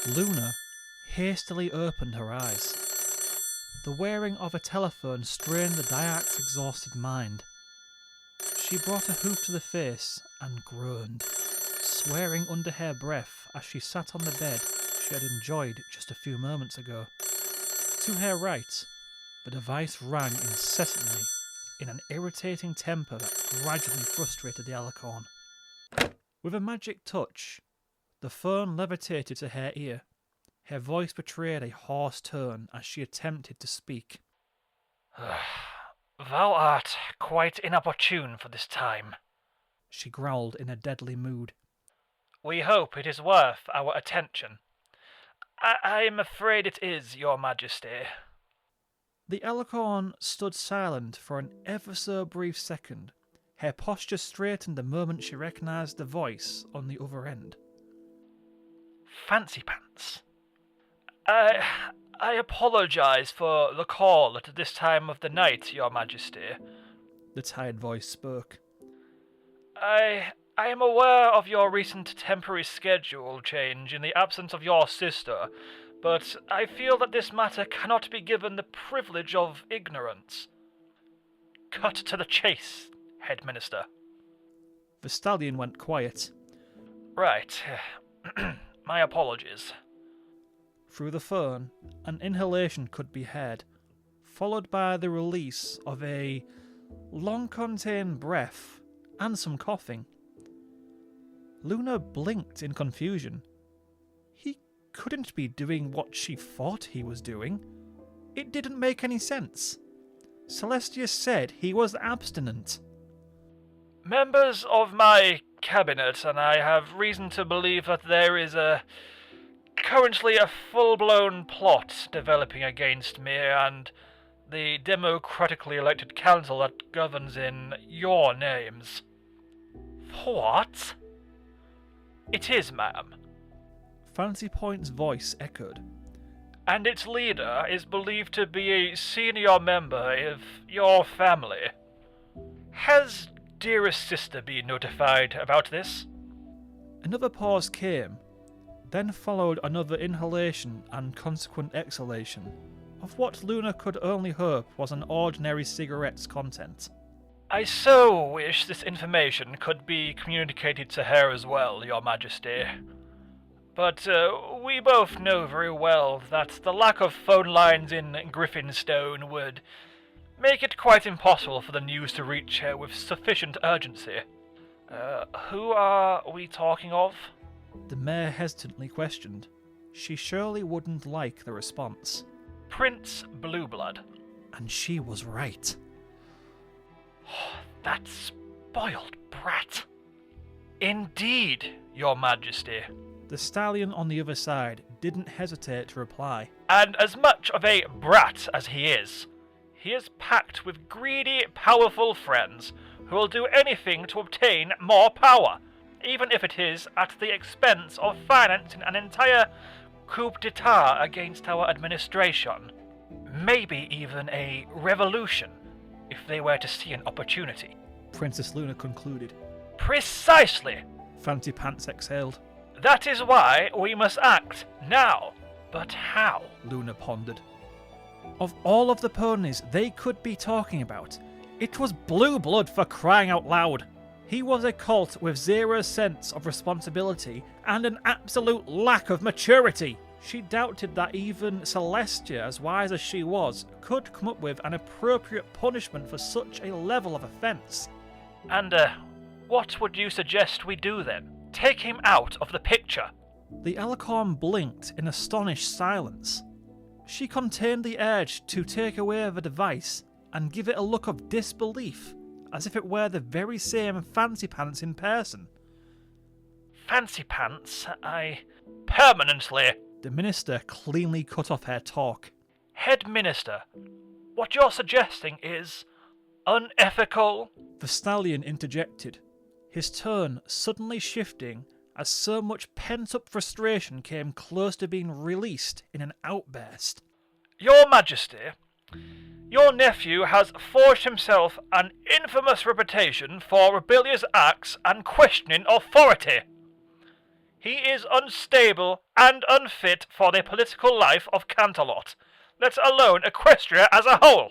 Luna hastily opened her eyes. The wearing of a telephone strained the Diak's exhausted mind. She brought a hoop to the face and groaned, swearing under her breath as she sat on the bed she had enjoyed just a few moments ago. To her right, the device rang incessantly in an irritating tempo that gradually frustrated the alicorn. With a magic touch, the phone levitated to her ear. Her voice betrayed a hoarse tone as she attempted to speak. Thou art quite inopportune for this time, she growled in a deadly mood. We hope it is worth our attention. I'm afraid it is, your majesty. The alicorn stood silent for an ever so brief second. Her posture straightened the moment she recognised the voice on the other end. Fancy pants. I apologise for the call at this time of the night, your majesty. The tired voice spoke. I am aware of your recent temporary schedule change in the absence of your sister, but I feel that this matter cannot be given the privilege of ignorance. Cut to the chase, Head Minister. The stallion went quiet. Right. My apologies. Through the phone, an inhalation could be heard, followed by the release of a long-contained breath and some coughing. Luna blinked in confusion. He couldn't be doing what she thought he was doing. It didn't make any sense. Celestia said he was abstinent. Members of my cabinet and I have reason to believe that there is currently a full-blown plot developing against me and the democratically elected council that governs in your names. What? It is, ma'am. Fancy Point's voice echoed. And its leader is believed to be a senior member of your family. Has dearest sister been notified about this? Another pause came, then followed another inhalation and consequent exhalation of what Luna could only hope was an ordinary cigarette's content. I so wish this information could be communicated to her as well, your majesty. But we both know very well that the lack of phone lines in Griffinstone would make it quite impossible for the news to reach her with sufficient urgency. Who are we talking of? The mayor hesitantly questioned. She surely wouldn't like the response. Prince Blueblood. And she was right. That spoiled brat. Indeed, your majesty. The stallion on the other side didn't hesitate to reply. And as much of a brat as he is packed with greedy, powerful friends who will do anything to obtain more power, even if it is at the expense of financing an entire coup d'etat against our administration. Maybe even a revolution, if they were to see an opportunity. Princess Luna concluded. Precisely! Fancy Pants exhaled. That is why we must act now. But how? Luna pondered. Of all of the ponies they could be talking about, it was Blue Blood, for crying out loud. He was a cult with zero sense of responsibility and an absolute lack of maturity. She doubted that even Celestia, as wise as she was, could come up with an appropriate punishment for such a level of offence. And what would you suggest we do then? Take him out of the picture. The alicorn blinked in astonished silence. She contained the urge to take away the device and give it a look of disbelief, as if it were the very same Fancy Pants in person. Fancy Pants? Permanently. The minister cleanly cut off her talk. Head Minister, what you're suggesting is unethical. The stallion interjected, his tone suddenly shifting as so much pent-up frustration came close to being released in an outburst. Your Majesty, your nephew has forged himself an infamous reputation for rebellious acts and questioning authority. He is unstable and unfit for the political life of Canterlot, let alone Equestria as a whole.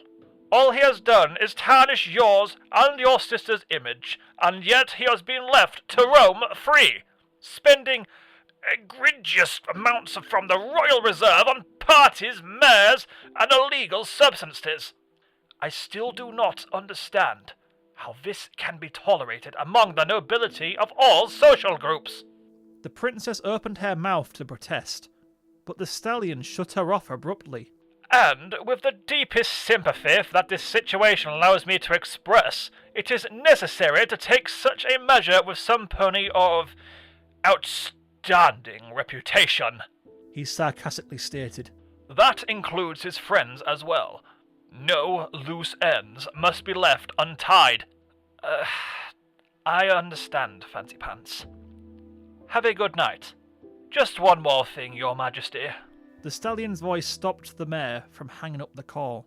All he has done is tarnish yours and your sister's image, and yet he has been left to roam free, spending egregious amounts from the royal reserve on parties, mares, and illegal substances. I still do not understand how this can be tolerated among the nobility of all social groups. The princess opened her mouth to protest, but the stallion shut her off abruptly. And with the deepest sympathy that this situation allows me to express, it is necessary to take such a measure with some pony of outstanding reputation, he sarcastically stated. That includes his friends as well. No loose ends must be left untied. I understand, Fancy Pants. Have a good night. Just one more thing, Your Majesty. The stallion's voice stopped the mare from hanging up the call,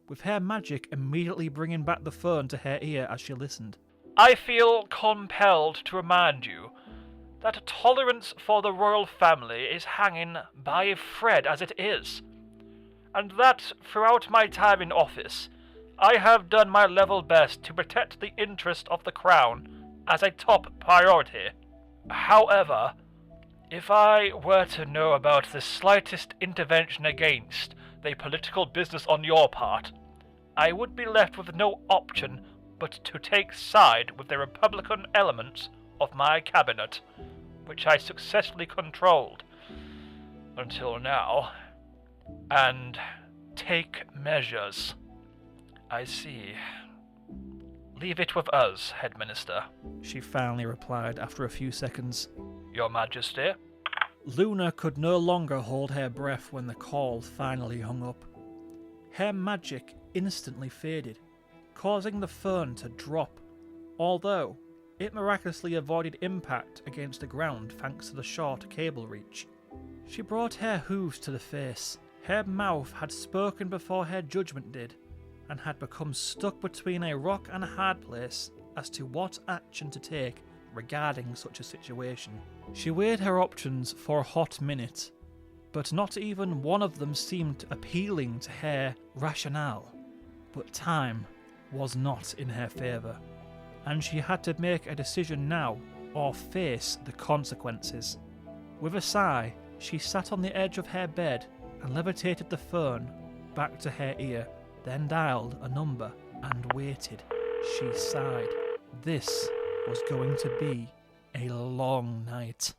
with her magic immediately bringing back the phone to her ear as she listened. I feel compelled to remind you that tolerance for the royal family is hanging by a thread as it is, and that throughout my time in office, I have done my level best to protect the interest of the crown as a top priority. However, if I were to know about the slightest intervention against the political business on your part, I would be left with no option but to take side with the Republican elements of my cabinet, which I successfully controlled until now, and take measures. I see. Leave it with us, Headminister, she finally replied after a few seconds. Your Majesty. Luna could no longer hold her breath when the call finally hung up. Her magic instantly faded, causing the phone to drop, although it miraculously avoided impact against the ground thanks to the short cable reach. She brought her hooves to the face. Her mouth had spoken before her judgment did, and had become stuck between a rock and a hard place as to what action to take regarding such a situation. She weighed her options for a hot minute, but not even one of them seemed appealing to her rationale. But time was not in her favour, and she had to make a decision now or face the consequences. With a sigh, she sat on the edge of her bed and levitated the phone back to her ear, then dialed a number and waited. She sighed. This was going to be a long night.